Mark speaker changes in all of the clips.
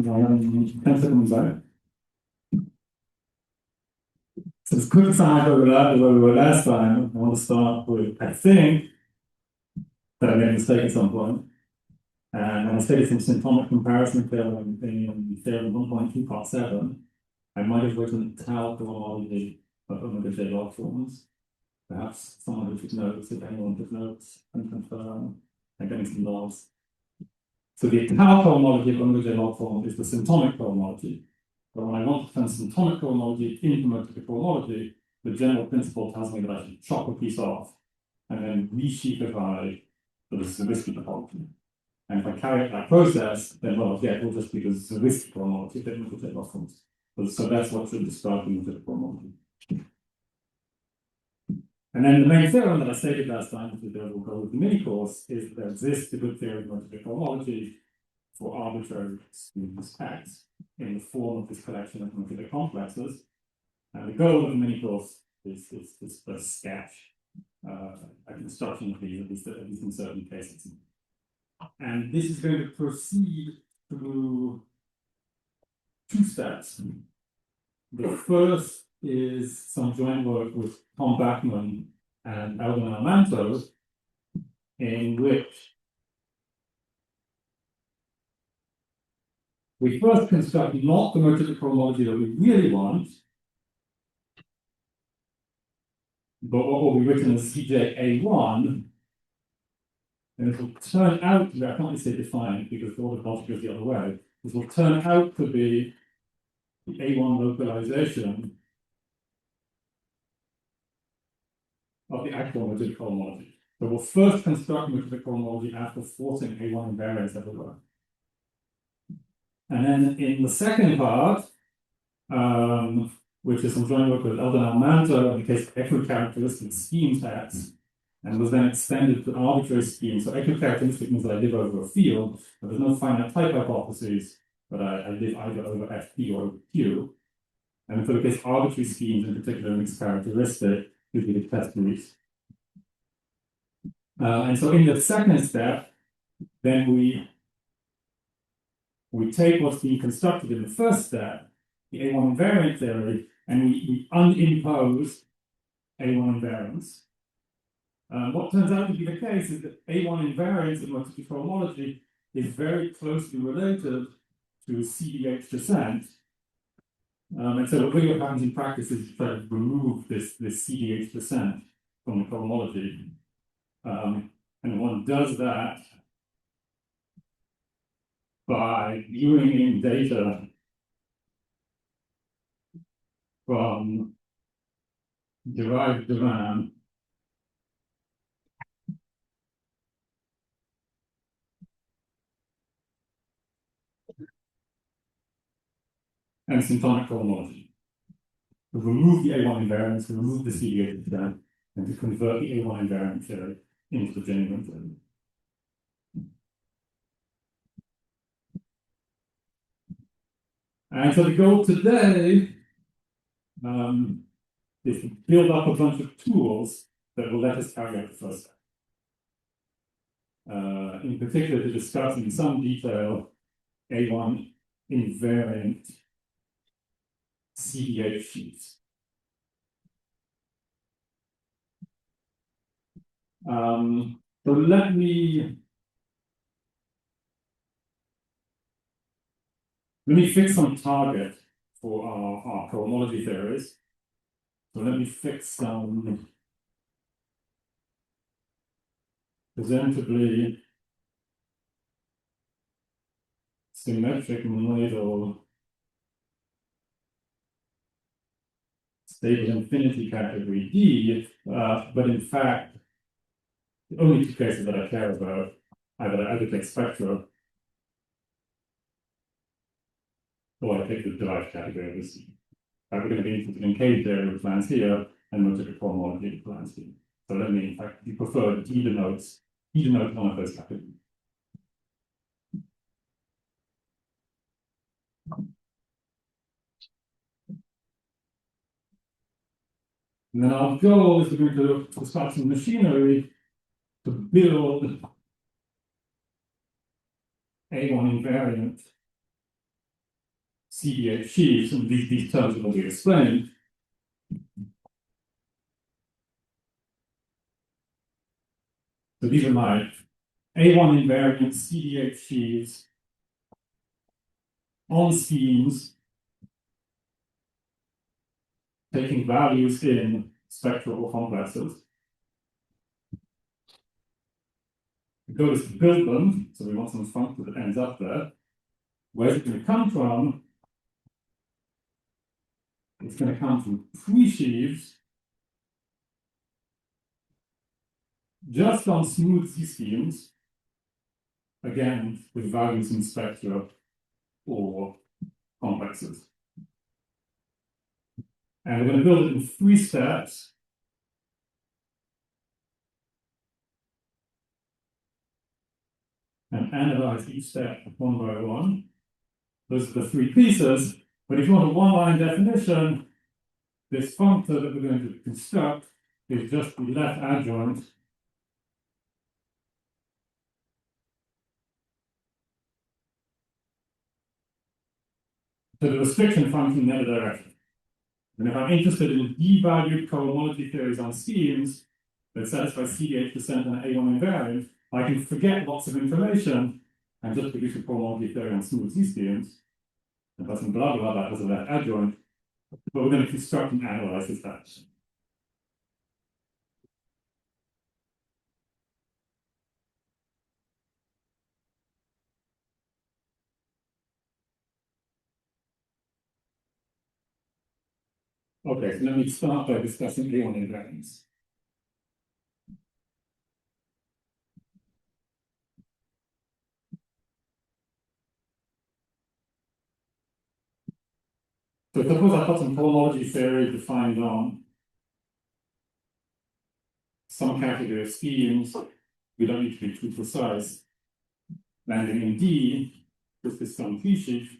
Speaker 1: 10 seconds out. So it's quick side where we were last time. I want to start with, I think that I made a mistake at some point. And when I stated some symptomic comparison theorem in theorem 1.2 part 7, I might have written tau cohomology of omega J log forms. Perhaps someone who took notes, if anyone took notes, and confirm. I'm getting some logs. So the tau cohomology of omega J log form is the symptomic cohomology. But when I want to turn symptomic cohomology into molecular cohomology, the general principle tells me that I should chop a piece off and then re-sheetify the Zariski topology. And if I carry out that process, then what I'll get will just be the Zariski cohomology that will take off from. So that's what should describe the molecular cohomology. And then the main theorem that I stated last time, which we'll go with the mini course, is that there exists a good theory of molecular cohomology for arbitrary students X in the form of this collection of molecular complexes. And the goal of the mini course is to sketch a construction of these, at least in certain cases. And this is going to proceed through two steps. The first is some joint work with Tom Bachman and Alvin Armanto, in which we first construct not the molecular cohomology that we really want, but what will be written as CJA1, and it will turn out to be, I can't really say defined because the order logic goes the other way. This will turn out to be the A1 localization of the actual molecular cohomology. So we'll first construct molecular cohomology after forcing A1 invariance everywhere. And then in the second part, which is some joint work with Eldon Almanto in the case of equicharacteristic scheme sets, and was then extended to arbitrary schemes. So equicharacteristic means that I live over a field, but there's no finite type hypotheses, but I live either over FP or over Q. And for the case of arbitrary schemes, in particular, mixed characteristic, would be the test groups. And so in the second step, then we take what's being constructed in the first step, the A1 invariant theory, and we unimpose A1 invariance. What turns out to be the case is that A1 invariance in molecular cohomology is very closely related to CDH descent. And so what happens in practice is to try to remove this CDH descent from the cohomology. And one does that by viewing in data from derived demand and symptomic cohomology. To remove the A1 invariance, to remove the CDH descent, and to convert the A1 invariant theory into the genuine theory. And so the goal today is to build up a bunch of tools that will let us carry out the first step. In particular, to discuss in some detail A1 invariant CDH sheets. So let me fix some target for our cohomology theories. So let me fix some presentably symmetric monoidal stable infinity category D, but in fact, the only two cases that I care about either take spectra or I take the derived category of this. We're going to be interested in K theory which lands here and molecular cohomology which lands here. So let me, in fact, if you prefer, D denotes one of those categories. And then our goal is we're going to start some machinery to build A1 invariant CDH sheaves, and these terms will be explained. So these are my A1 invariant CDH sheaves on schemes taking values in spectral or complexes. The goal is to build them, so we want some function that ends up there. Where's it going to come from? It's going to come from pre-sheaves just on smooth Z-schemes, again, with values in spectra or complexes. And we're going to build it in 3 steps. And analyze each step one by one. Those are the 3 pieces. But if you want a one-line definition, this functor that we're going to construct is just the left adjoint to the restriction function in the other direction. And if I'm interested in devalued cohomology theories on schemes that satisfy CDH% and A1 invariant, I can forget lots of information and just produce a cohomology theory on smooth Z schemes. And that's blah blah, that has a left adjoint. But we're going to construct and analyze this action. Okay, so let me start by discussing A1 invariants. So suppose I've got some cohomology theory defined on some category of schemes. We don't need to be too precise. Landing in D with this some P-sheaf.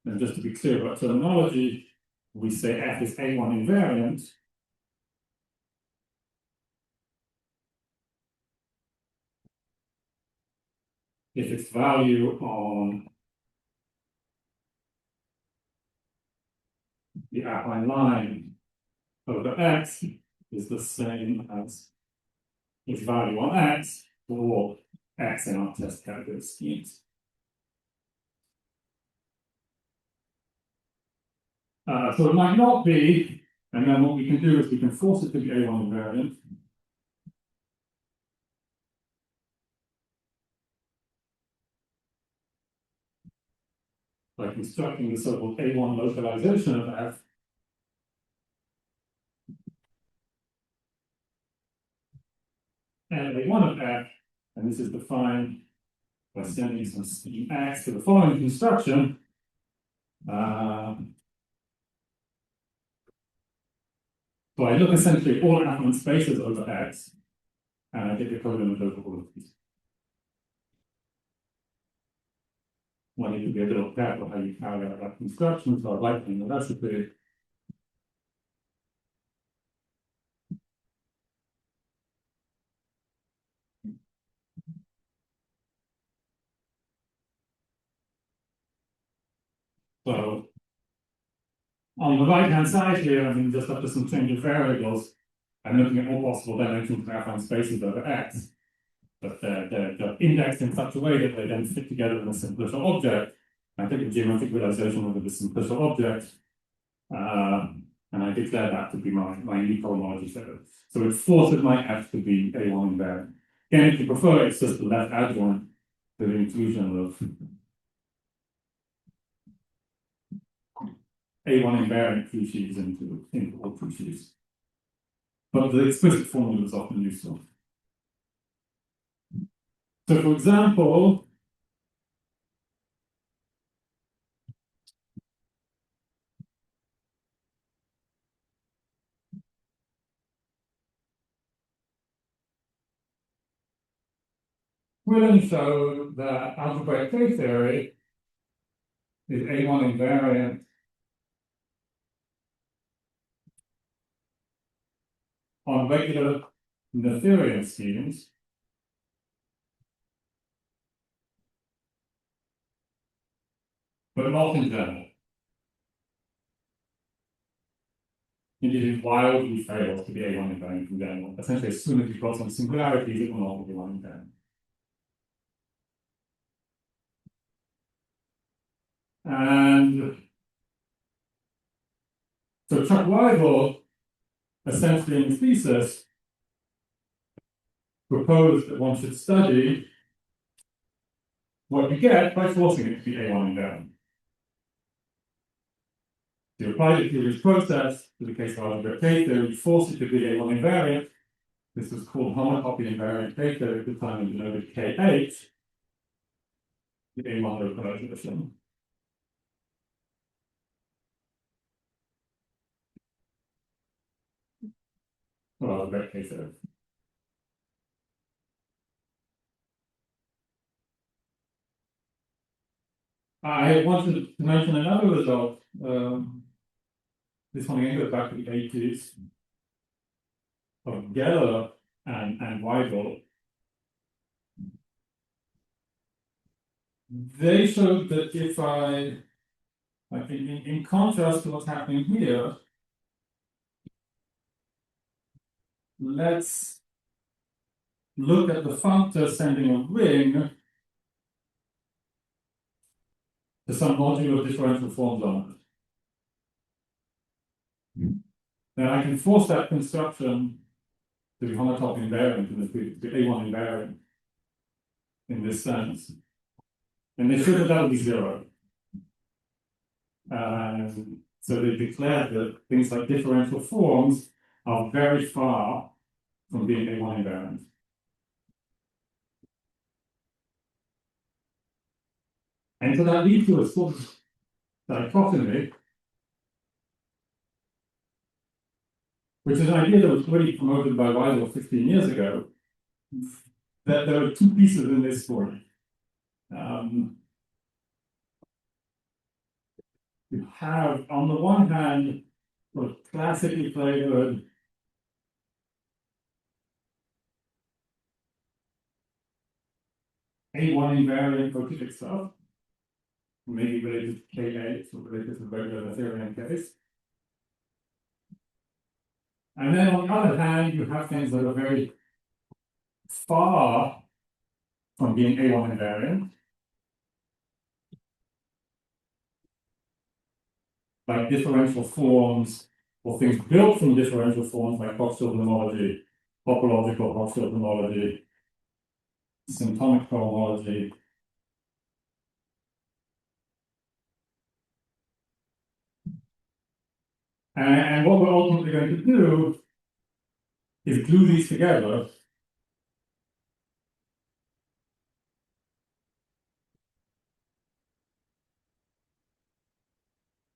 Speaker 1: And just to be clear about terminology, we say F is A1 invariant if its value on the affine line over X is the same as its value on X for X in our test category schemes. So it might not be, and then what we can do is we can force it to be A1 invariant. By constructing the so-called A1 localization of F. And A1 of F, and this is defined by sending some scheme X to the following construction. So I look essentially at all affine spaces over X, and I get the colimit over all of these. One need to be a little careful how you carry out that construction, so I'd like in the recipe. So on the right-hand side here, I mean, just after some change of variables, I'm looking at all possible dimensions of affine spaces over X. But they're indexed in such a way that they then fit together in a simplicial object. I take a geometric realization of the simplicial object, and I declare that to be my new cohomology theory. So it forces my F to be A1 invariant. Again, if you prefer, it's just the left adjoint to the inclusion of A1 invariant pre-sheaves into all pre-sheaves. But the explicit formula is often useful. So for example, we're going to show that algebraic K theory is A1 invariant on regular Noetherian schemes but not in general. Indeed, it wildly fails to be A1 invariant in general. Essentially, as soon as you've got some singularities, it will not be A1 invariant. And so Chuck Weigel, essentially in his thesis, proposed that one should study what you get by forcing it to be A1 invariant. You apply the Fourier's process to the case of algebraic K theory, force it to be A1 invariant. This was called homotopy invariant K theory at the time and denoted K8, the A1 localization. Or algebraic K theory. I wanted to mention another result. This one again goes back to the 80s of Geller and Weigel. They showed that if in contrast to what's happening here, let's look at the functor sending a ring to some modular of differential forms on it. Then I can force that construction to be homotopy invariant in the A1 invariant in this sense. And they showed that that would be zero. So they declared that things like differential forms are very far from being A1 invariant. And so that leads to a sort of dichotomy, which is an idea that was already promoted by Weigel 15 years ago, that there are two pieces in this story. You have, on the one hand, sort of classically flavored A1 invariant cotypic stuff, maybe related to K8 or related to the regular Noetherian case. And then on the other hand, you have things that are very far from being A1 invariant, like differential forms or things built from differential forms like Hochschild homology, topological Hochschild homology, symptomic cohomology. And what we're ultimately going to do is glue these together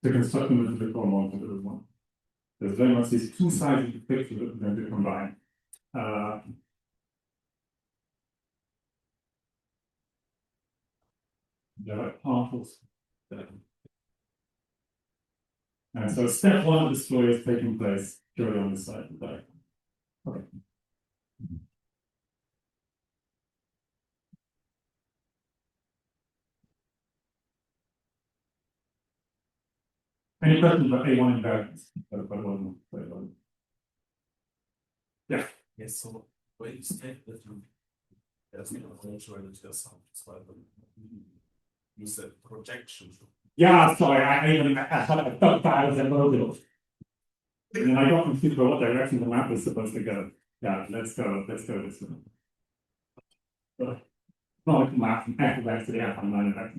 Speaker 1: to construct a little cohomology one. There's very much these two sides of the picture that we're going to combine. There are particles. And so step one of the story is taking place purely on this side of the diagram. Okay. Any questions about A1 invariance? Yeah.
Speaker 2: Yes, so when you state that there's no nature and there's some you said projection.
Speaker 1: Yeah, sorry, I thought that I was emotional. And then I got confused about what direction the map was supposed to go. Yeah, let's go this way. Not like the map from F of X to the F on 9 of X.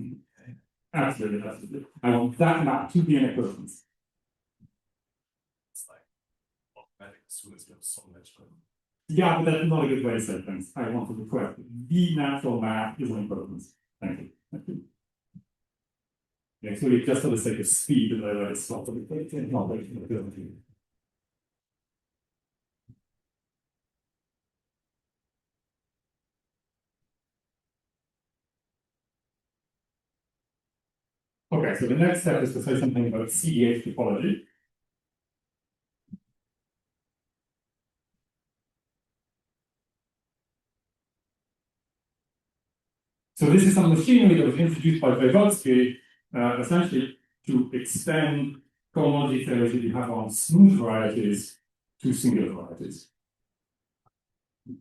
Speaker 1: Absolutely, absolutely. I want that map to be an equivalence.
Speaker 2: It's like automatic as soon as you have so much.
Speaker 1: Yeah, but that's not a good way to say things. I want to request the natural map is an equivalence. Thank you. Thank you. Yeah, so just for the sake of speed, and I let it stop. Okay, so the next step is to say something about CEH topology. So this is some machinery that was introduced by Vygotsky essentially to extend cohomology theories that you have on smooth varieties to singular varieties. It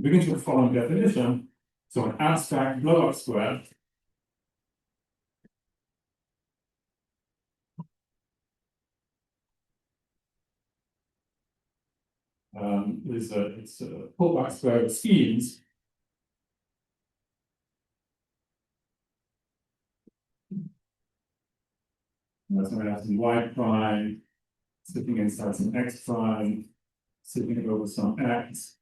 Speaker 1: begins with the following definition. So an abstract blow-up square it's a pullback square of schemes. That's when I have some y prime sitting inside some x prime, sitting over some x.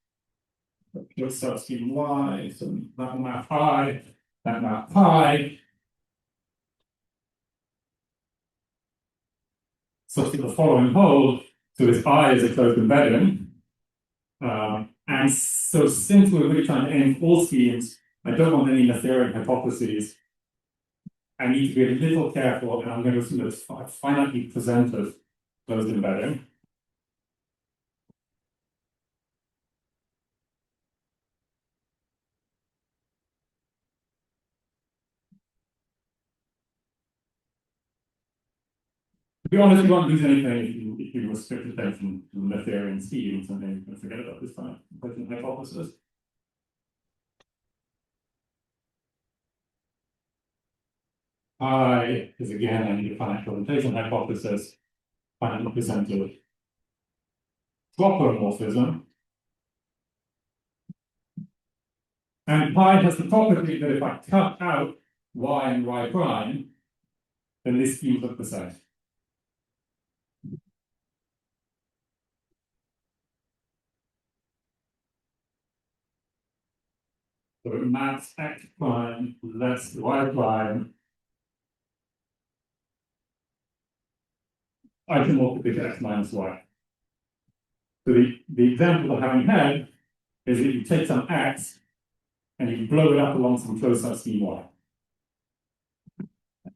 Speaker 1: Let's start scheme y, so that map I, that map pi. Such that the following hold, so this I is a closed embedding. And so since we're really trying to aim for all schemes, I don't want any Noetherian hypotheses. I need to be a little careful, and I'm going to assume that it's finitely presented closed embedding. To be honest, you won't lose anything if you restrict attention to Noetherian schemes, and then you can forget about this kind of hypothesis. I is again, I need a finite presentation hypothesis, finitely presented swapomorphism. And pi has the property that if I cut out y and y prime, then this scheme looks the same. So it maps x prime less y prime isomorphic to x minus y. So the example of having had is that you take some x and you blow it up along some closed subscheme y.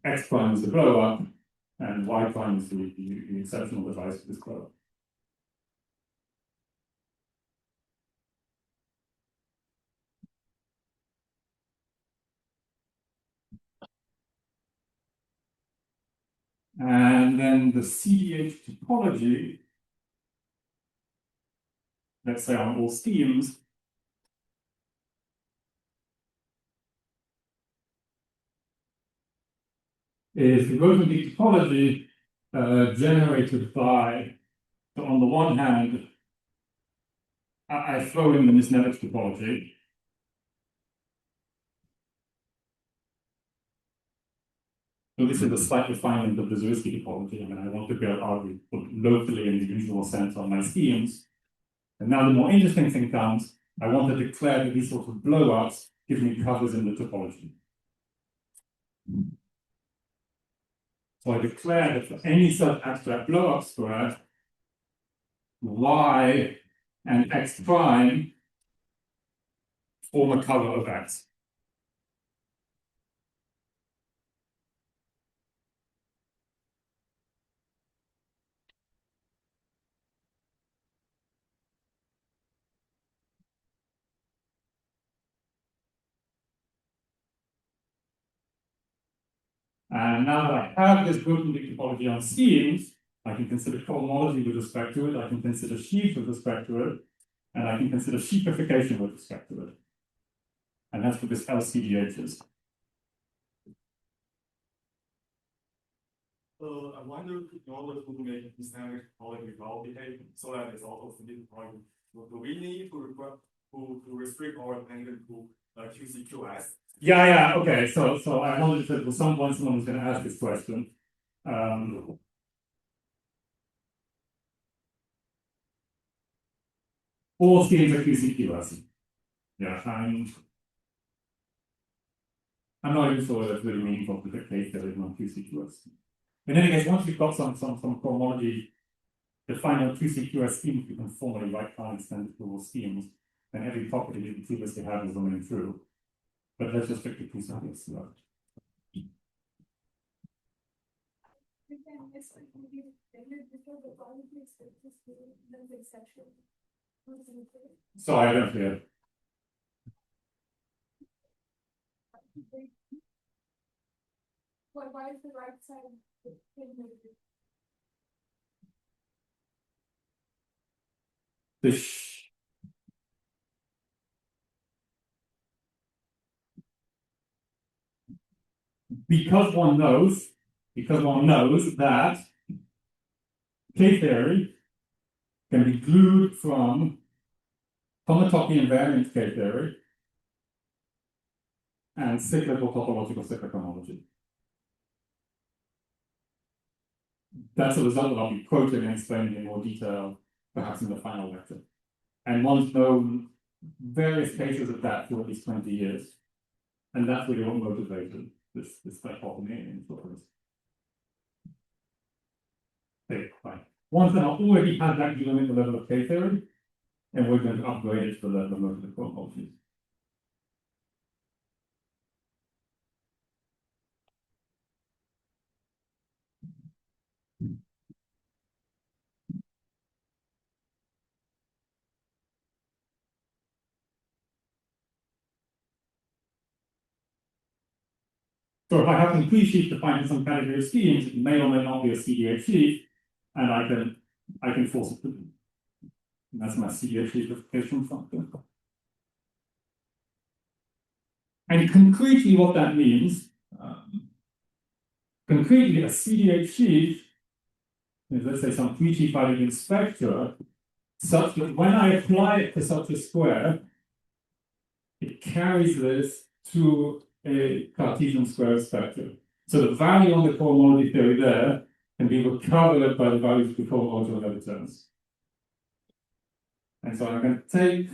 Speaker 1: X prime is the blow up, and y prime is the exceptional device for this blow up. And then the CDH topology, let's say on all schemes, is the Rosenbeek topology generated by, so on the one hand, I throw in the Misnevich topology. So this is a slight refinement of the Zariski topology. I mean, I want to be able to argue locally in the usual sense on my schemes. And now the more interesting thing comes, I want to declare that these sorts of blow-ups give me covers in the topology. So I declare that for any such abstract blow-up square, y and x prime form a cover of x. And now that I have this Grothendieck topology on schemes, I can consider cohomology with respect to it, I can consider sheaf with respect to it, and I can consider sheafification with respect to it. And that's what this LCDH is.
Speaker 2: I wonder in order to make this dynamic topology well behaved, so that it's also forbidden point. Do we need to restrict our tangent to QCQS?
Speaker 1: Yeah, okay. So I acknowledge that at some point someone was going to ask this question. All schemes are QCQS. Yeah, I'm not even sure that's really meaningful to the case that it's not QCQS. In any case, once you've got some cohomology defined on QCQS schemes, you can formally write extended global schemes, and every property that you previously had will remain true. But let's just stick to QCQS. So I don't hear.
Speaker 3: Why is the right side?
Speaker 1: The because one knows that K-theory can be glued from homotopy invariant K-theory and cyclical topological cyclical homology. That's a result that I'll be quoting and explaining in more detail, perhaps in the final lecture. And one's known various cases of that for at least 20 years. And that's really what motivated this dichotomy in insurance. Okay, fine. Once then I've already had that given at the level of K-theory, and we're going to upgrade it to the level of motor homology. So if I have some free-sheet defined some category of schemes, it may or may not be a CDH sheet, and I can force it to be. And that's my CDH sheetification function. And concretely what that means, concretely a CDH sheet is, let's say, some free-sheet value spectra, such that when I apply it to such a square, it carries this to a Cartesian square spectrum. So the value on the cohomology theory there can be recovered by the values of the cohomology on other terms. And so I'm going to take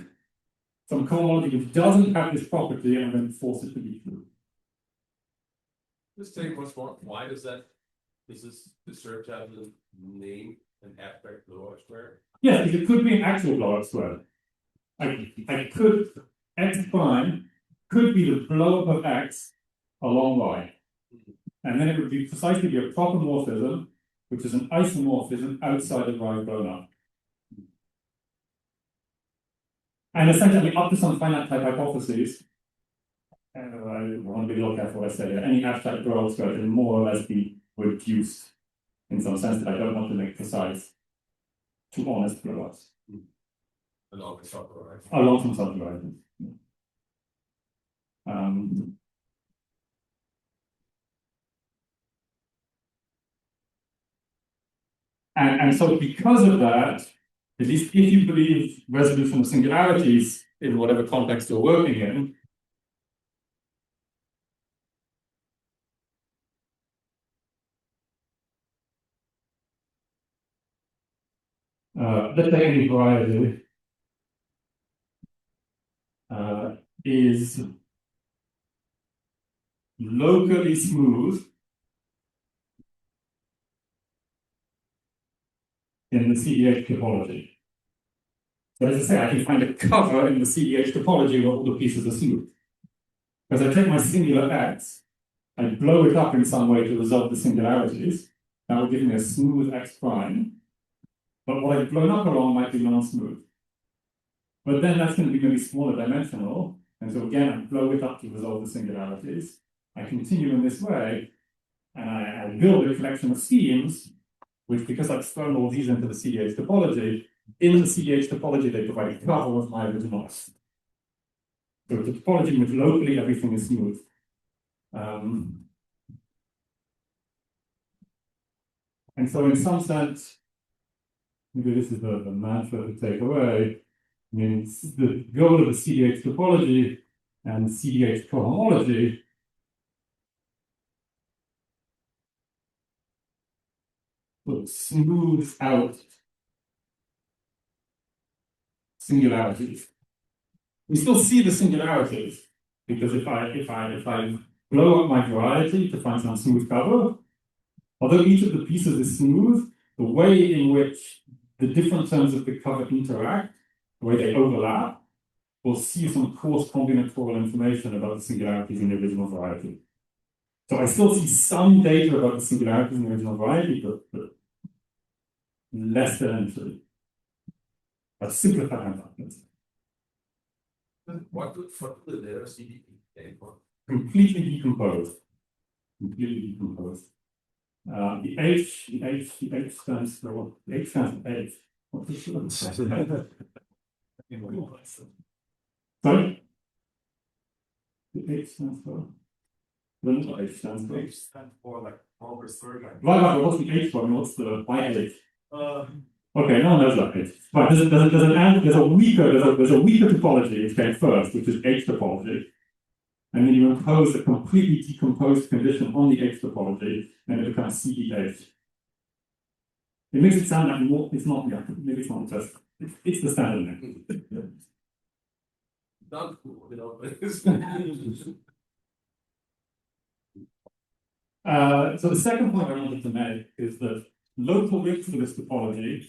Speaker 1: some cohomology which doesn't have this property and I'm going to force it to be true.
Speaker 4: Just take once more. Why does that? Is this deserve to have the name an abstract blowout square?
Speaker 1: Yes, it could be an actual blowout square. I could x prime could be the blow-up of x along y. And then it would be precisely be a proper morphism, which is an isomorphism outside of y blown up. And essentially, up to some finite type hypotheses, and I want to be a little careful what I say here, any abstract blowout square can more or less be reduced in some sense that I don't want to make precise to honest blowouts.
Speaker 4: Along the subhorizon.
Speaker 1: Along some subhorizons. And so because of that, at least if you believe resolution of singularities in whatever context you're working in, let's say any variety is locally smooth in the CDH topology. So as I say, I can find a cover in the CDH topology where all the pieces are smooth. Because I take my singular x, I blow it up in some way to resolve the singularities, that will give me a smooth x prime. But what I've blown up along might be non-smooth. But then that's going to be maybe smaller dimensional, and so again, I blow it up to resolve the singularities. I continue in this way, and I build a collection of schemes, which, because I've thrown all these into the CDH topology, in the CDH topology, they provide a cover of my original. So it's a topology in which locally everything is smooth. And so in some sense, maybe this is the mantra to take away. I mean, the goal of the CDH topology and CDH cohomology will smooth out singularities. We still see the singularities because if I blow up my variety to find some smooth cover, although each of the pieces is smooth, the way in which the different terms of the cover interact, the way they overlap, we'll see some coarse combinatorial information about the singularities in the original variety. So I still see some data about the singularities in the original variety, but less than initially. A simplified hypothesis.
Speaker 4: What do the letter CDE stand for?
Speaker 1: Completely decomposed. completely decomposed. The H stands for H. What is it? Sorry? The H stands for? What H stands for?
Speaker 2: H stands for like proper circle.
Speaker 1: Right, what's the H one? What's the H?
Speaker 2: Uh,
Speaker 1: Okay, no one knows that H. Right, there's a weaker topology which came first, which is H topology. And then you impose a completely decomposed condition on the H topology, and it becomes CEH. It makes it sound like more, it's not, yeah, maybe it's not just, it's the standard name.
Speaker 4: Not cool, you know, but
Speaker 1: So the second point I wanted to make is that local widths for this topology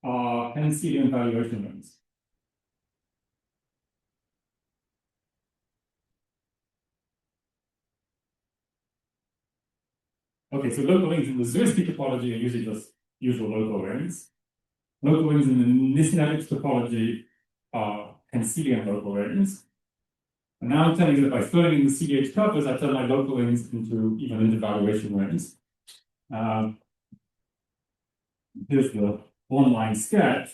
Speaker 1: are Henselian valuation rings. Okay, so local rings in the Zwirsky topology are usually just usual local rings. Local rings in the Nissenevich topology are Henselian local rings. And now I'm telling you that by filling in the CDH couples, I turn my local rings into even valuation rings. Here's the one-line sketch.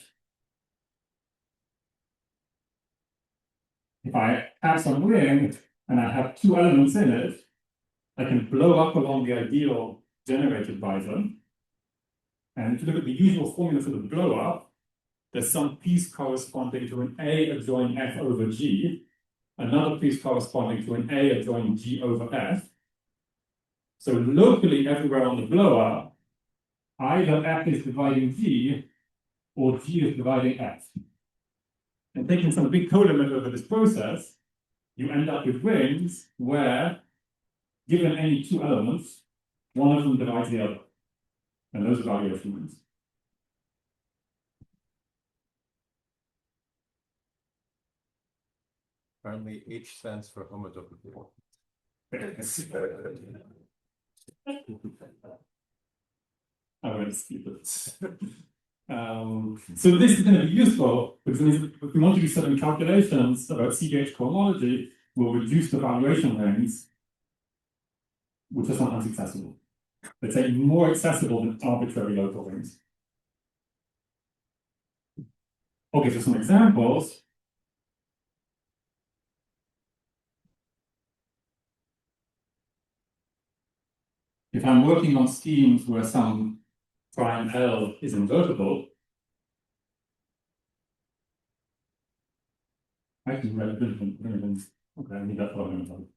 Speaker 1: If I have some ring and I have two elements in it, I can blow up along the ideal generated by them. And if you look at the usual formula for the blow up, there's some piece corresponding to an A adjoining F over G, another piece corresponding to an A adjoining G over F. So locally, everywhere on the blow up, either F is dividing G or G is dividing F. And taking some big colimit over this process, you end up with rings where, given any two elements, one of them divides the other. And those are valuation rings.
Speaker 4: apparently H stands for homotopy.
Speaker 1: I won't skip it. So this is going to be useful because if we want to do certain calculations about CDH cohomology, we'll reduce the valuation rings, which are sometimes accessible. Let's say more accessible than arbitrary local rings. Okay, so some examples. If I'm working on schemes where some prime L is invertible, I can write different. Okay, I need that for a minute.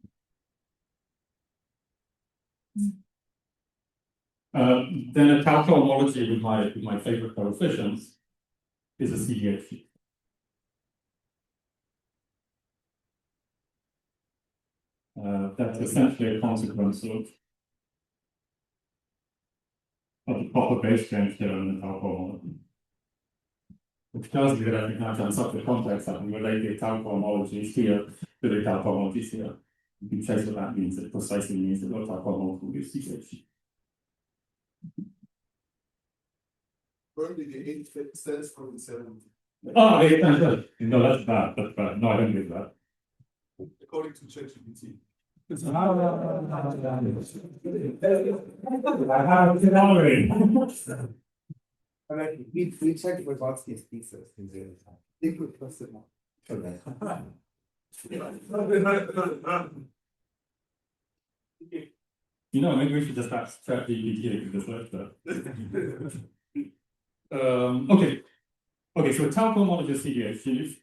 Speaker 1: Then a Tau cohomology with my favorite coefficients is a CDH. That's essentially a consequence of the proper base change theorem in the Tau cohomology. Which tells you that I can have done such a complex that and relate the Tau cohomologies here to the Tau cohomologies here. You can trace what that means. It precisely means that the Tau cohomology will be a CDH.
Speaker 2: Currently, the H stands for the 7.
Speaker 1: Oh, no, that's bad. That's bad. No, I don't do that.
Speaker 2: According to ChatGPT.
Speaker 1: I have to worry.
Speaker 3: I mean, we checked with Watsky's thesis in the time. I think we trusted more.
Speaker 1: You know, maybe we should just ask ChatGPT to this lecture. Okay, so a Tau cohomology CDH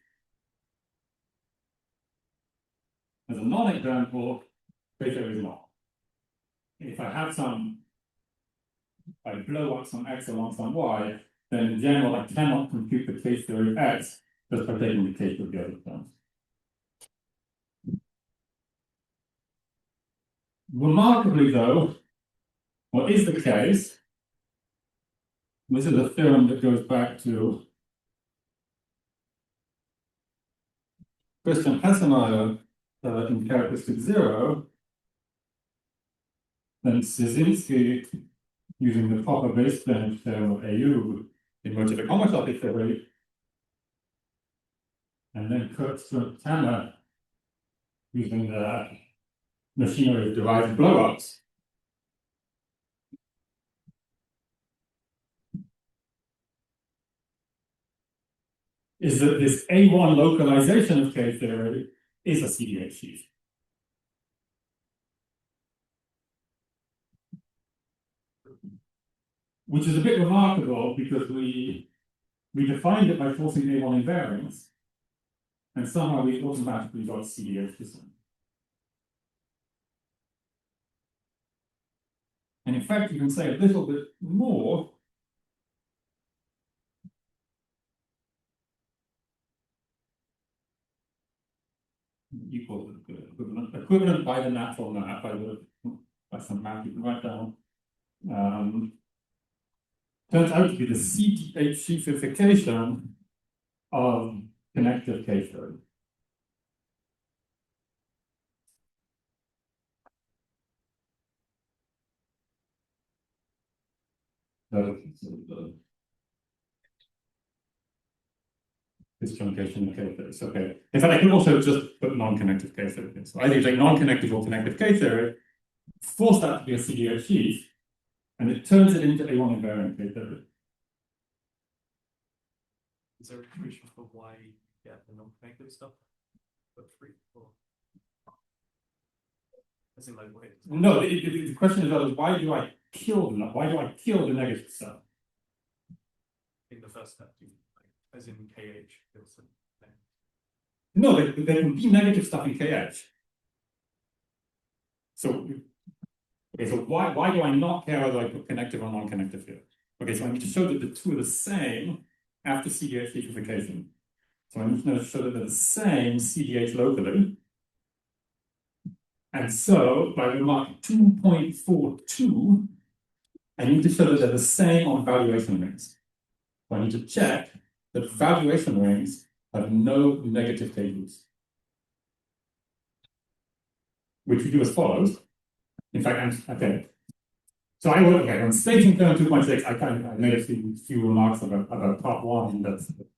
Speaker 1: as a non-example, Phaser is not. If I have I blow up some X along some Y, then in general I cannot compute the case theory of X just by taking the case of the other terms. Remarkably though, what is the case, this is a theorem that goes back to Christian Hassemeyer in characteristic 0, then Szynski, using the proper base change theorem of AU in motivic homotopy theory, and then cut through Tanner using the machinery of derived blowups. Is that this A1 localization of K theory is a CDH sheaf. Which is a bit remarkable because we defined it by forcing A1 invariance, and somehow we automatically got CDH system. And in fact, you can say a little bit more. Equal equivalent by the natural map, by some map you can write down. Turns out to be the CDH sheafification of connective K theory. This truncation of K theory. Okay. In fact, I can also just put non-connective K theory. So either you take non-connective or connective K theory, force that to be a CDH sheaf, and it turns it into A1 invariant K theory.
Speaker 2: Is there a reason for why you get the non-connected stuff? But free or as in like wait.
Speaker 1: No, the question is why do I kill them? Why do I kill the negative stuff?
Speaker 2: In the first step, like, as in KH kills them.
Speaker 1: No, there can be negative stuff in KH. So, okay, so why do I not care whether I put connective or non-connective here? Okay, so I need to show that the two are the same after CDH sheafification. So I need to show that they're the same CDH locally. And so by remark 2.42, I need to show that they're the same on valuation rings. So I need to check that valuation rings have no negative K groups. Which we do as follows. In fact, okay. So on staging term 2.6, I made a few remarks about part one, and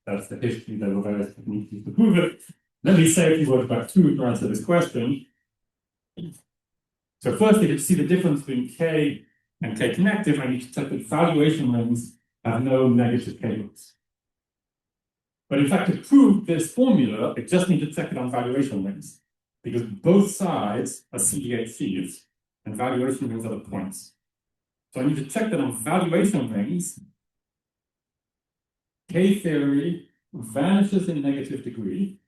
Speaker 1: that's the history. There were various techniques used to prove it. Let me say a few words about two to answer this question. So firstly, to see the difference between K and K connective, I need to check that valuation rings have no negative K groups. But in fact, to prove this formula, I just need to check it on valuation rings, because both sides are CDH sheaves, and valuation rings are the points. So I need to check that on valuation rings, K theory vanishes in negative degree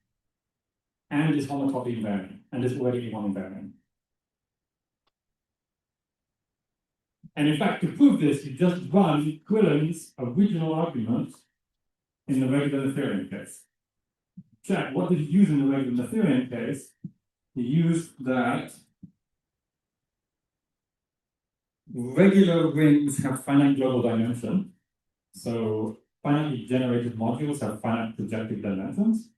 Speaker 1: and is homotopy invariant, and is already A1 invariant. And in fact, to prove this, you just run Quillen's original argument in the regular Noetherian case. Check, what did you use in the regular Noetherian case? You used that regular rings have finite global dimension. So finitely generated modules have finite projective dimensions.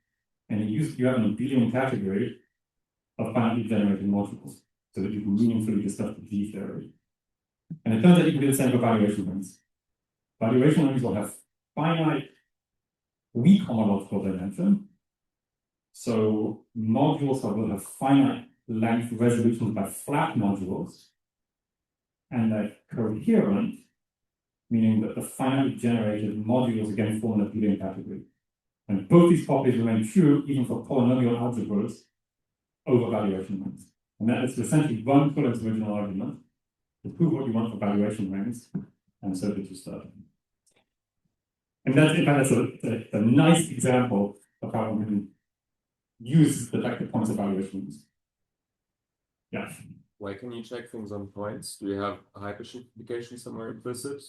Speaker 1: And you have an abelian category of finitely generated modules so that you can meaningfully discuss the G theory. And it turns out you can do the same for valuation rings. Valuation rings will have finite weak homological dimension. So modules will have finite length resolutions by flat modules. And they're coherent, meaning that the finitely generated modules again form an abelian category. And both these properties remain true even for polynomial algebras over valuation rings. And that is essentially run Quillen's original argument to prove what you want for valuation rings, and so did you start. And that's, in fact, that's a nice example of how we can use the vector points of valuation rings. Yeah.
Speaker 5: Why can you check things on points? Do you have a hypersimplification somewhere implicit?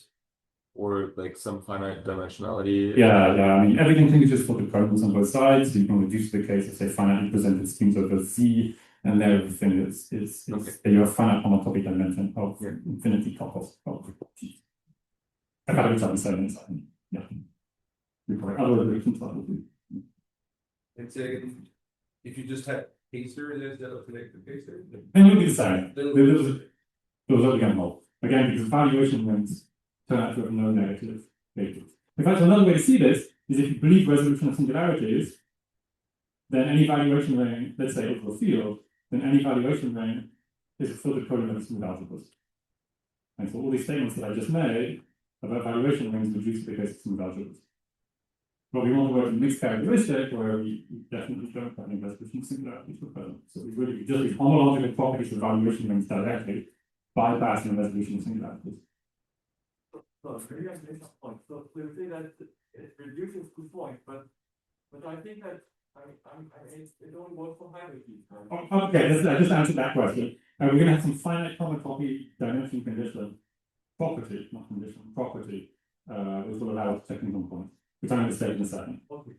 Speaker 5: Or like some finite dimensionality?
Speaker 1: Yeah, I mean, everything hinges for the kernels on both sides. So you can reduce the case of, say, finitely presented schemes over Z, and then everything is okay. You have finite homotopic dimension of infinity couples of G. I got it on 7 inside. Yeah. Otherwise, we can
Speaker 4: And so if you just have Pacer instead of connected Pacer,
Speaker 1: then you'll be the same. Those are again null. Again, because valuation rings turn out to have no negative data. In fact, another way to see this is if you believe resolution of singularities, then any valuation ring, let's say over a field, then any valuation ring is a filtered colimit of smooth algebras. And so all these statements that I just made about valuation rings reduce to the case of smooth algebras. But we want to work in mixed characteristic where we definitely don't have any resolution singularities for present. So we really just these homological properties of valuation rings directly bypassing the resolution singularities.
Speaker 2: So maybe I made some point. So we say that it reduces to point, but I think that it only works for hybrid keys.
Speaker 1: Okay, I just answered that question. We're going to have some finite common copy dimension condition property, not condition, property, which will allow us technical points, which I'm going to state in a second.
Speaker 2: Okay.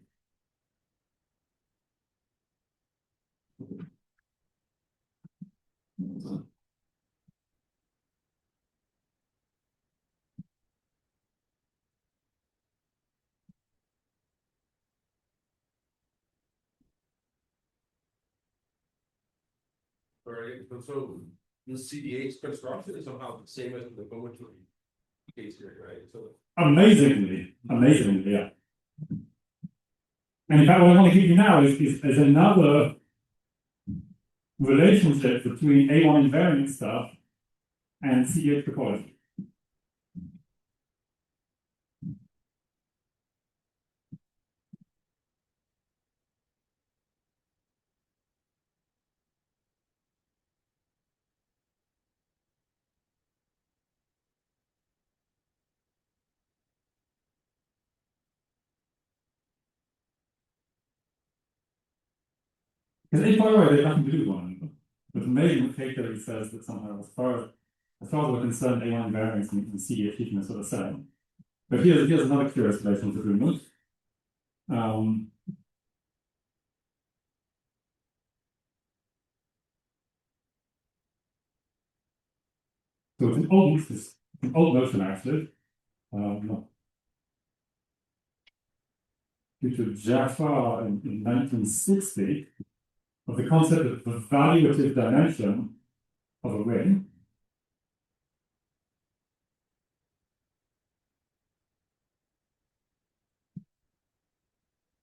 Speaker 4: Alright, so the CDH construction is somehow the same as the geometry case here, right? So
Speaker 1: Amazingly, yeah. And in fact, what I want to give you now is another relationship between A1 invariant stuff and CEH topology. Because in by the way, they have nothing to do with one another. But the measurement capability says that somehow, as far as we're concerned, A1 invariance and CEH are sort of same. But here's another curious relation between them. So it's an old notion actually. Due to Jaffa in 1960, of the concept of the valuative dimension of a ring.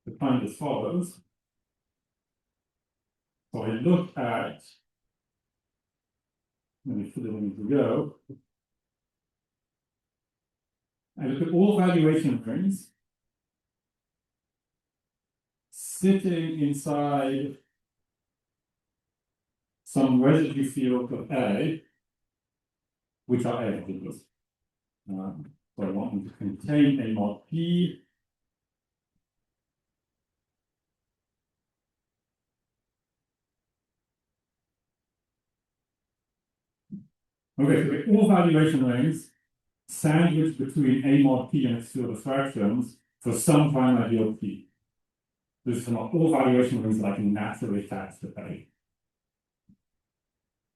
Speaker 1: Defined as follows. So I look at, let me fill it in to go. I look at all valuation rings sitting inside some residue field of A, which are A algebras. So I want them to contain a mod P. Okay, so all valuation rings sandwiched between A mod P and its field of fractions for some prime ideal P. This is not all valuation rings that I can naturally attach to A.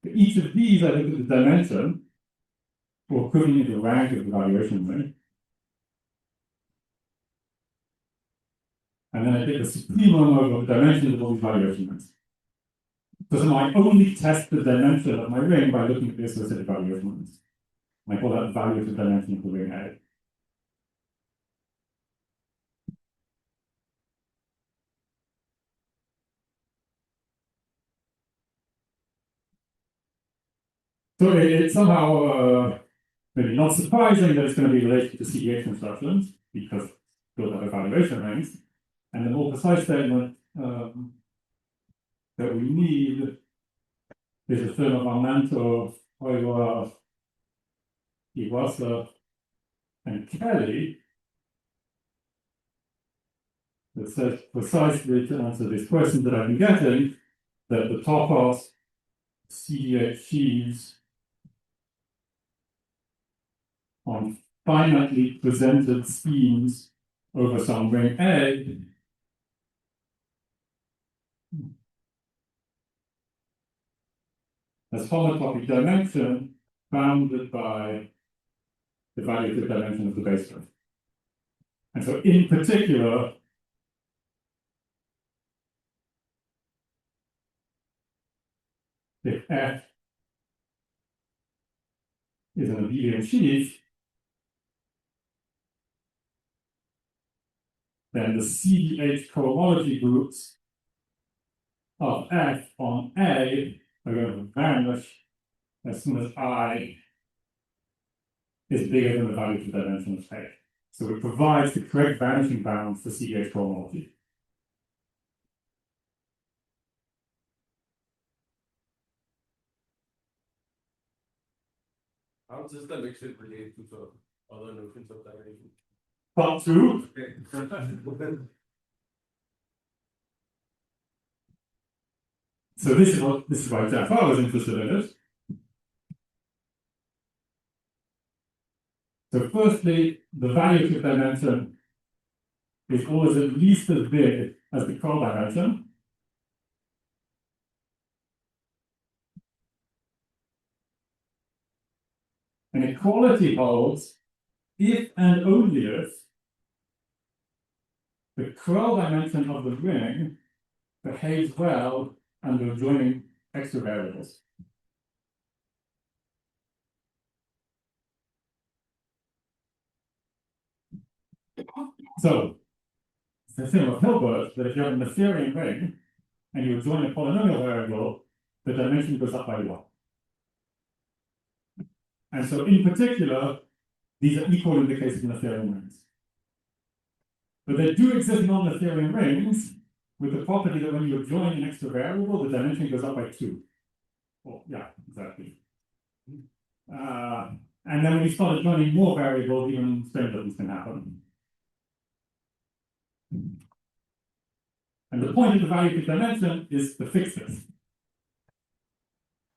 Speaker 1: For each of these, I look at the dimension, or equivalent to the rank of the valuation ring. And then I take the supremum over the dimensions of all these valuation rings. So I only test the dimension of my ring by looking at the associated valuation rings. And I call that valuative dimension of the ring A. So it's somehow maybe not surprising that it's going to be related to CEH constructions, because those are the valuation rings. And the more precise statement that we need is a term of Armanto, Hoywa, Iwasa, and Kelly that says precisely to answer this question that I've been getting, that the topos CDHs on finitely presented schemes over some ring A as homotopy dimension bounded by the valuative dimension of the base ring. And so in particular, if F is an abelian sheaf, then the CDH cohomology groups of f on A are going to vanish as soon as I is bigger than the value of the dimension of A. So it provides the correct vanishing bound for CDH cohomology.
Speaker 4: How does the mixture relate to the other notions of dimension?
Speaker 1: Part two. So this is why Jafar was interested in it. So firstly, the value of dimension is always at least as big as the Kroll dimension. And equality holds if and only if the Kroll dimension of the ring behaves well under joining extra variables. So it's the theorem of Hilbert that if you have a Noetherian ring and you join a polynomial variable, the dimension goes up by 1. And so in particular, these are equal in the case of Noetherian rings. But there do exist non-Noetherian rings with the property that when you join an extra variable, the dimension goes up by 2. Well, yeah, exactly. And then when you start joining more variables, even strange things can happen. And the point of the valuative dimension is to fix this.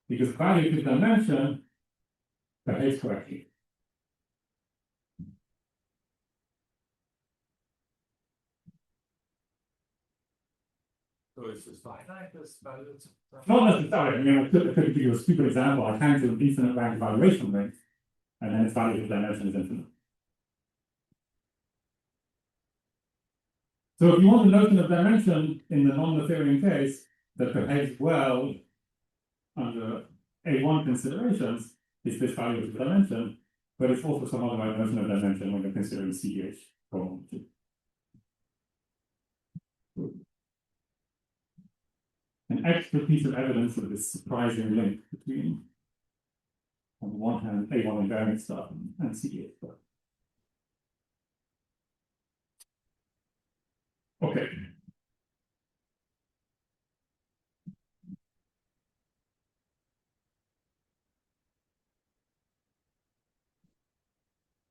Speaker 1: Because valuative dimension behaves correctly.
Speaker 4: So it's just finite, this value.
Speaker 1: Not necessarily. I mean, I could give you a stupid example. I can do an infinite rank evaluation ring, and then its valuative dimension is infinite. So if you want the notion of dimension in the non-Noetherian case that behaves well under A1 considerations, is this valuative dimension, but it's also some other notion of dimension when you're considering CDH cohomology. An extra piece of evidence of this surprising link between, on the one hand, A1 invariant stuff and CDH stuff. Okay.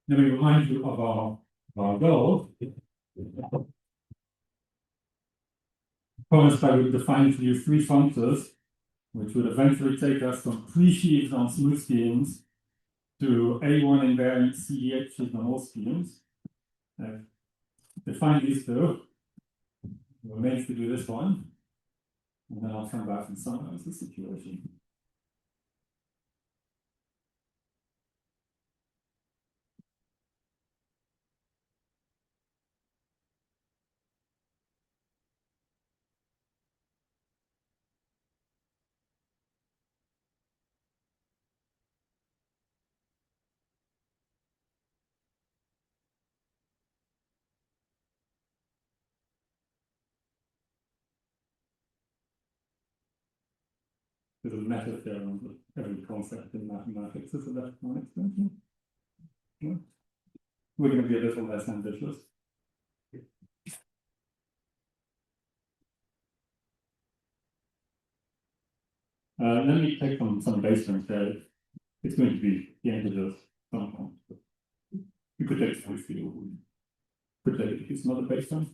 Speaker 1: Let me remind you of our goal. Promised I would define for you 3 functors, which would eventually take us from pre-sheaves on smooth schemes to A1 invariant CDHs on all schemes. Define these 2. We're made to do this one. And then I'll come back and summarize the situation. There's a meta theorem that every concept in mathematics is a left-hand extension. Yeah. We're going to be a little less ambitious. Let me take some base terms there. It's going to be the integers somehow. You could take full field. Could take it's not a base term.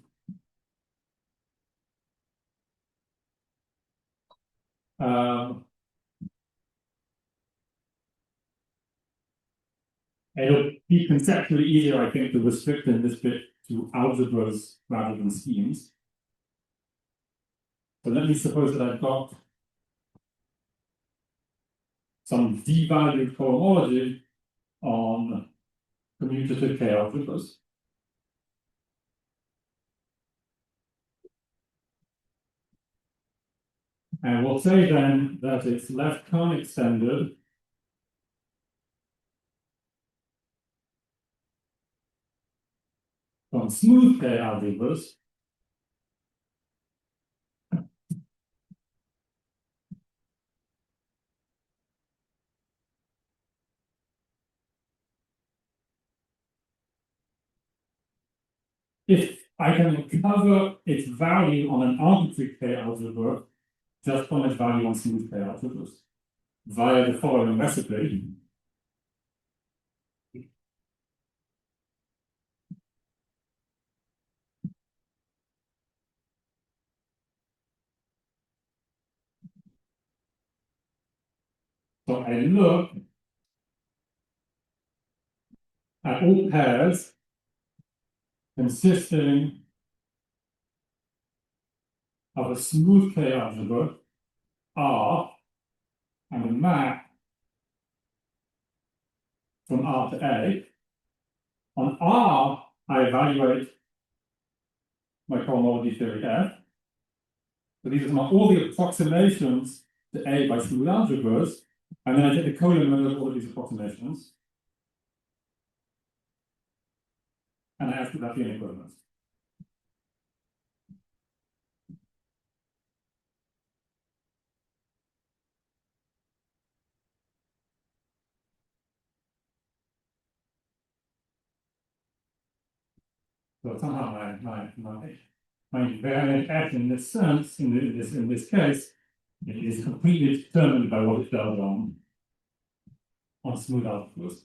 Speaker 1: It'll be conceptually easier, I think, to restrict in this bit to algebras rather than schemes. So let me suppose that I've got some devalued cohomology on commutative K algebras. And we'll say then that it's left Kohn extended from smooth K algebras if I can cover its value on an arbitrary K algebra just from its value on smooth K algebras via the following recipe. So I look at all pairs consisting of a smooth K algebra R and a map from R to A. On R, I evaluate my cohomology theory F. So these are all the approximations to A by smooth algebras, and then I take the colimit of all of these approximations, and I ask about the inequivalence. So somehow my invariant F in this sense, in this case, it is completely determined by what it does on smooth algebras.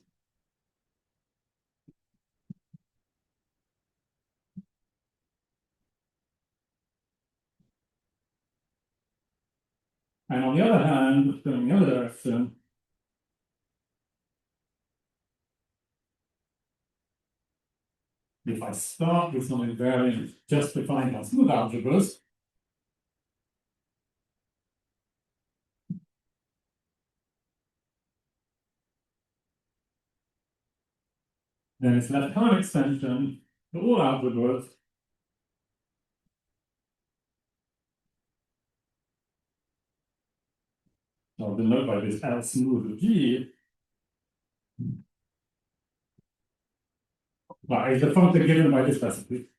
Speaker 1: And on the other hand, going the other direction, if I start with some invariant just defined on smooth algebras, then its left-hand extension to all algebras I'll denote by this L smooth of G. Is the function given by this recipe?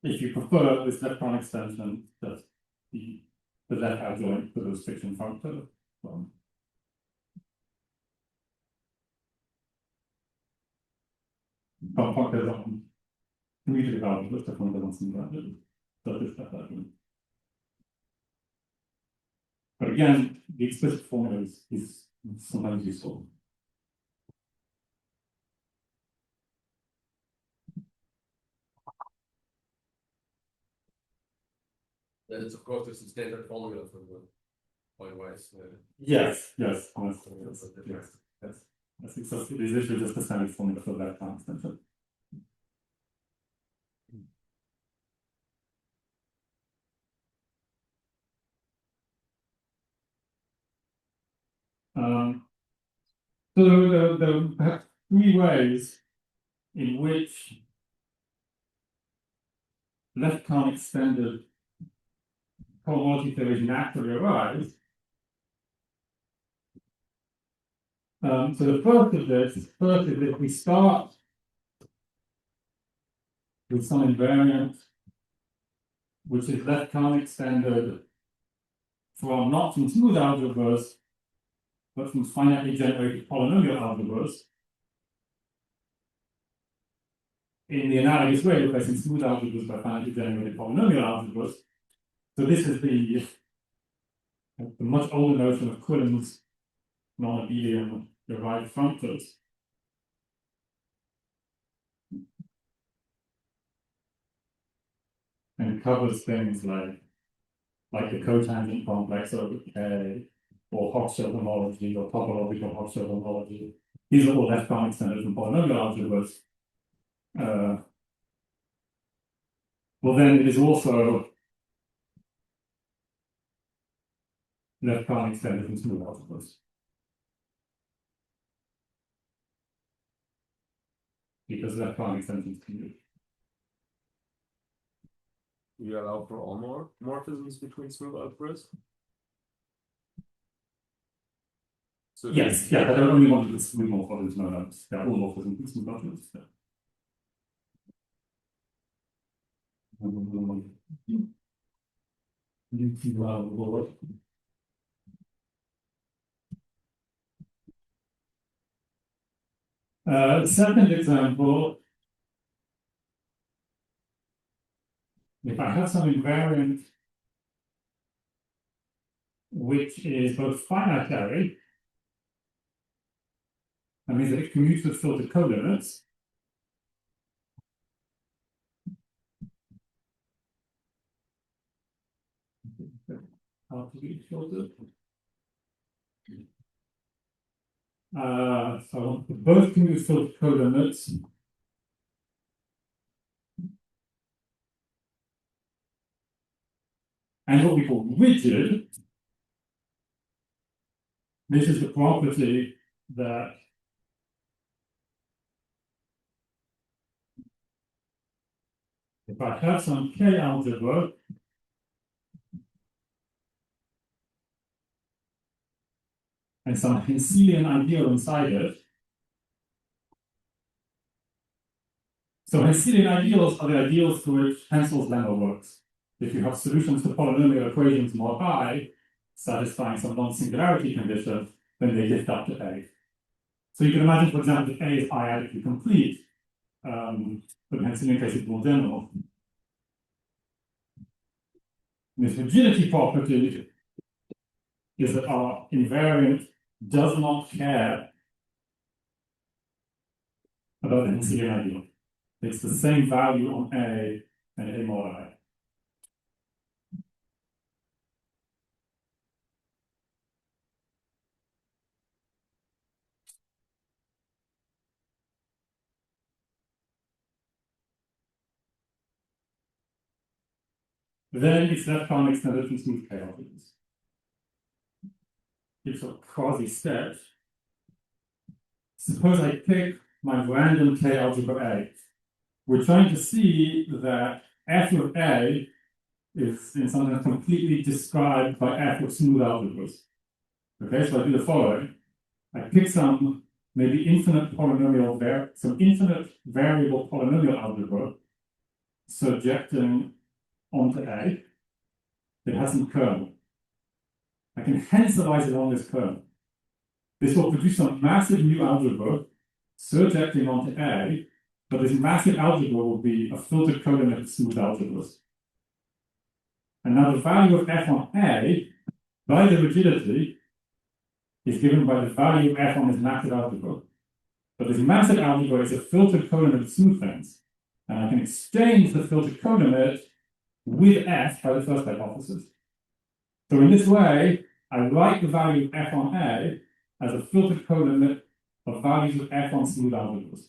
Speaker 1: If you prefer this left-hand extension, just the left adjoint to the restriction functor. Functors on commutative algebras, the functors on smooth algebras. So this left adjoint. But again, the explicit formula is sometimes useful.
Speaker 4: That is, of course, there's a standard formula for the pointwise.
Speaker 1: Yes, yes, honestly, yes. I think so. It is literally just the standard formula for that time extension. So there are perhaps three ways in which left-hand extended cohomology theories naturally arise. So the first is if we start with some invariant which is left-hand extended from not from smooth algebras, but from finitely generated polynomial algebras. In the analogous way, replacing smooth algebras by finitely generated polynomial algebras. So this is the much older notion of Quillen's non-abelian derived functors. And it covers things like the cotangent complex over K, or Hochschild homology, or topological Hochschild homology. These are all left-hand extended from polynomial algebras. Well, then it is also left-hand extended from smooth algebras. Because left-hand extensions can be.
Speaker 5: Do you allow for all morphisms between smooth algebras? So
Speaker 1: Yes, yeah, I don't only want to smooth morphisms, no, they're all morphisms in smooth algebras. Yeah. Second example, if I have some invariant which is both finitary, that means that it commutes with filtered colimits, how to be filtered. So both commute with filtered colimits. And what we call rigid, this is the property that if I have some K algebra and some Henselian ideal inside it, so Henselian ideals are the ideals to which Hensel's lemma works. If you have solutions to polynomial equations mod I, satisfying some non-singularity condition, then they lift up to A. So you can imagine, for example, if A is I-adically complete, but the Henselian case is more general. This rigidity property is that our invariant does not care about the Henselian ideal. It's the same value on A and A mod I. Then it's left time extended to smooth K algebras. It's a quasi-step. Suppose I pick my random K algebra A. We're trying to see that f of A is in some sense completely described by f of smooth algebras. Okay, so I do the following. I pick some maybe infinite variable polynomial algebra surjecting onto A. It has some kernel. I can henselize it on this kernel. This will produce some massive new algebra surjecting onto A, but this massive algebra will be a filtered colimit of smooth algebras. And now the value of f on A by the rigidity is given by the value of f on this massive algebra. But this massive algebra is a filtered colimit of smooth things. And I can exchange the filtered colimit with f by the first hypothesis. So in this way, I write the value of f on A as a filtered colimit of values of f on smooth algebras.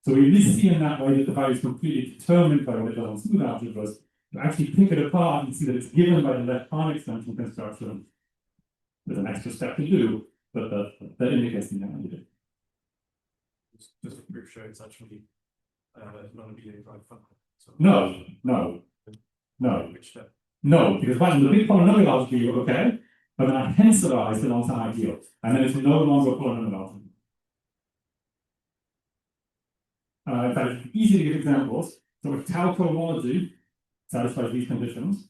Speaker 1: So we at least see in that way that the value is completely determined by what it does on smooth algebras. To actually pick it apart and see that it's given by the left time extension construction. There's an extra step to do, but that indicates the idea.
Speaker 2: Just a proof show it's actually non-abelian drive function. So
Speaker 1: No.
Speaker 2: which step?
Speaker 1: No, because by the big polynomial algebra, okay, but then I henselize it onto an ideal, and then it's no longer a polynomial algebra. In fact, it's easy to give examples. So if tau cohomology satisfies these conditions,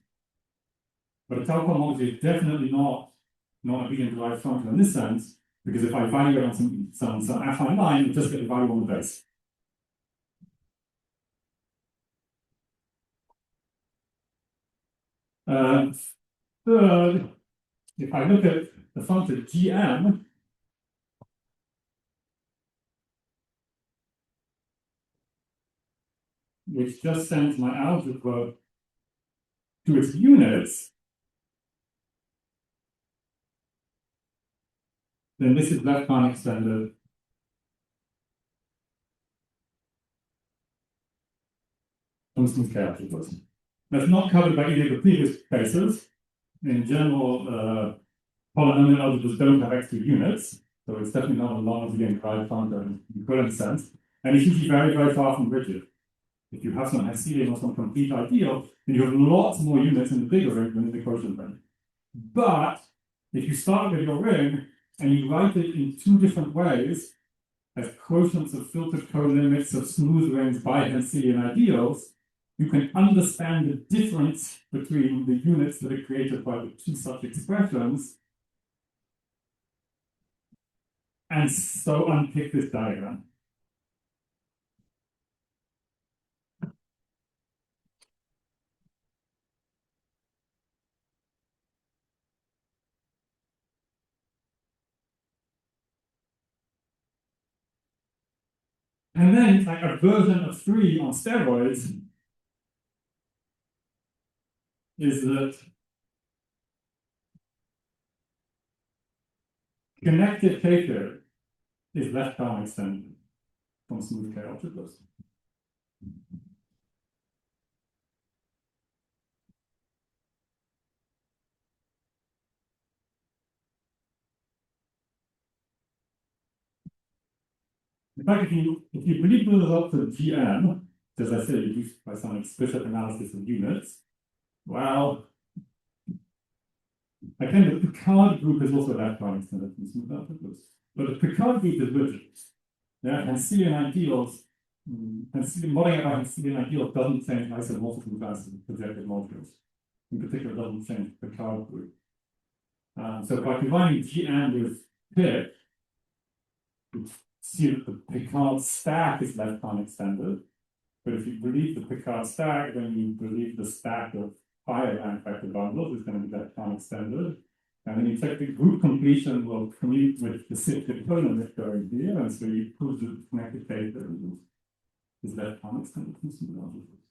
Speaker 1: but a tau cohomology is definitely not non-abelian derived function in this sense, because if I value it on some affine line, you just get the value on the base. Third, if I look at the function gm, which just sends my algebra to its units, then this is left time extended from smooth K algebras. That's not covered by either of the previous cases. In general, polynomial algebras don't have extra units, so it's definitely not a non-abelian derived function in the current sense, and it's usually very, very far from rigid. If you have some Henselian or some complete ideal, then you have lots more units in the bigger ring than in the quotient ring. But if you start with your ring and you write it in two different ways, as quotients of filtered colimits of smooth rings by Henselian ideals, you can understand the difference between the units that are created by the two such expressions, and so unpick this diagram. And then like a version of 3 on steroids is that connected K-theory is left down extended from smooth K algebras. In fact, if you believe the results of GM, as I said, reduced by some explicit analysis of units, well, again, the Picard group is also left down extended from smooth algebras. But the Picard group is rigid. Yeah, Henselian ideals, modeling about Henselian ideals doesn't change isomorphism as projected modules. In particular, it doesn't change the Picard group. So by combining GM with PIC, you see that the Picard stack is left unextended. But if you believe the Picard stack, then you believe the stack of higher rank factor bundles is going to be left unextended. And then you check the group completion will commute with the cyclic column going here, and so you prove the connected data is left unextended from smooth algebras.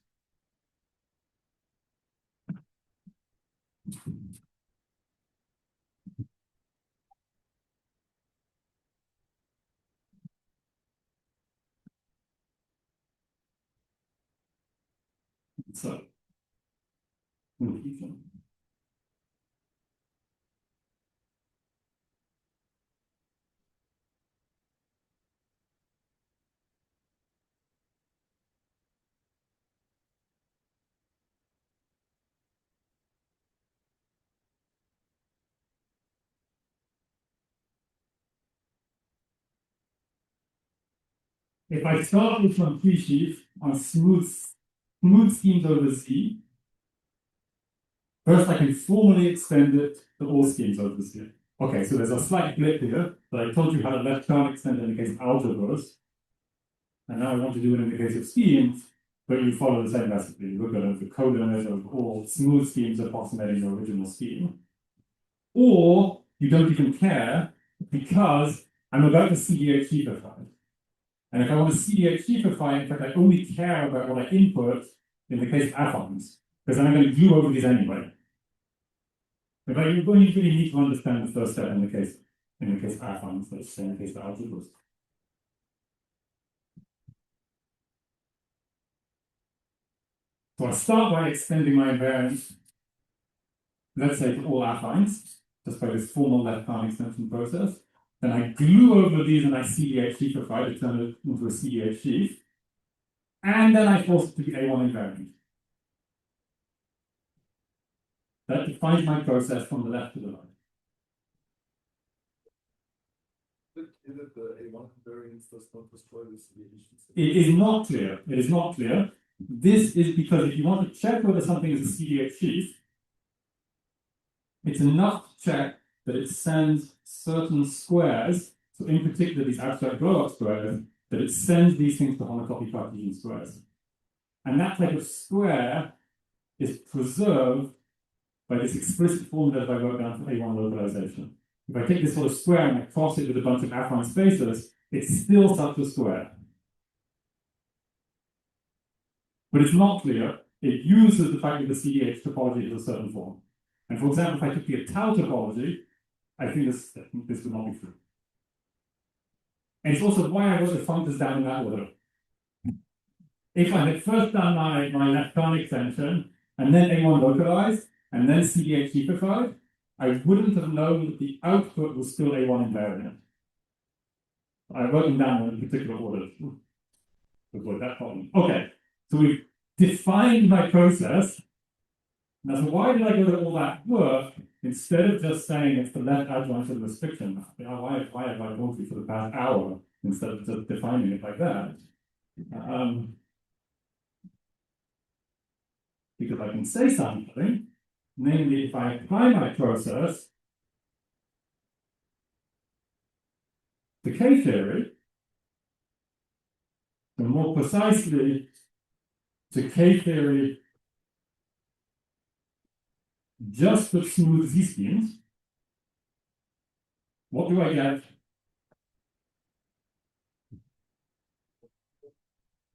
Speaker 1: So, conclusion. If I start with one sheaf on smooth schemes over Z, first I can formally extend it to all schemes over Z. Okay, so there's a slight blip here, but I told you how to left turn extend in the case of algebras. And now I want to do it in the case of schemes, but you follow the same recipe. You look at the colimit of all smooth schemes approximating the original scheme. Or you don't even care because I'm about to CDH sheafify. And if I want to CDH sheafify, in fact, I only care about what I input in the case of affines, because I'm going to glue over these anyway. But you really need to understand the first step in the case of affines, let's say in the case of algebras. So I start by extending my invariant, let's say to all affines, just by this formal left-hand extension process. Then I glue over these and I CDH sheafify to turn it into a CDH sheaf. And then I force it to be A1 invariant. That defines my process from the left to the right.
Speaker 3: Is it the A1 invariance does not destroy the CDH?
Speaker 1: It is not clear. It is not clear. This is because if you want to check whether something is a CDH sheaf, it's enough to check that it sends certain squares, so in particular these abstract blow-up squares, that it sends these things to homotopy Cartesian squares. And that type of square is preserved by this explicit formula that I wrote down for A1 localization. If I take this sort of square and I cross it with a bunch of affine spaces, it's still such a square. But it's not clear. It uses the fact that the CDH topology is a certain form. And for example, if I took the tau topology, I think this would not be true. And it's also why I wrote the functors down in that order. If I had first done my left-hand extension, and then A1 localized, and then CDH sheafified, I wouldn't have known that the output was still A1 invariant. I wrote them down in a particular order to avoid that problem. Okay, so we've defined my process. Now, so why did I go to all that work instead of just saying it's the left adjoint of the restriction map? You know, why have I gone through for the past hour instead of just defining it like that? because I can say something, namely if I apply my process to K-theory, and more precisely to K-theory just with smooth Z-schemes, what do I get?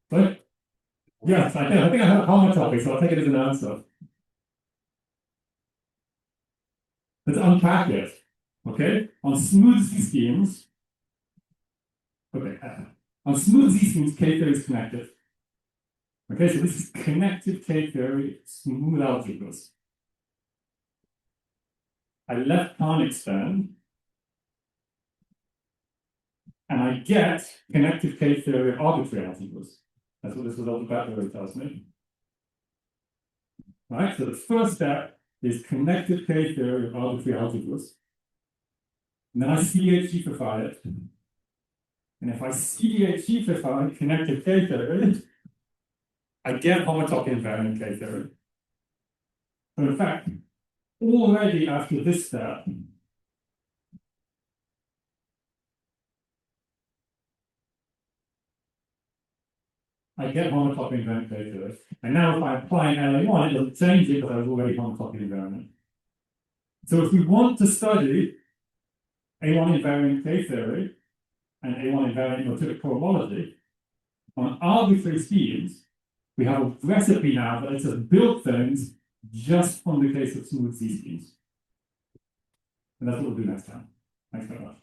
Speaker 1: But yes, I think I have a common topic, so I'll take it as an answer. Let's unpack it. Okay, on smooth Z-schemes. Okay, on smooth Z-schemes, K-theory is connected. Okay, so this is connected K-theory, smooth algebras. I left Khan expand, and I get connected K-theory arbitrary algebras. That's what this result of battery tells me. Right, so the first step is connected K-theory of arbitrary algebras. And then I CDH-ify it. And if I CDH-ify connected K-theory, I get homotopy invariant K-theory. So in fact, already after this step, I get homotopy invariant K-theory. And now if I apply an LA1, it doesn't change it because I was already homotopy invariant. So if we want to study A1 invariant K-theory and A1 invariant motivic cohomology on arbitrary schemes, we have a recipe now that lets us build things just from the case of smooth Z schemes. And that's what we'll do next time. Thanks very much.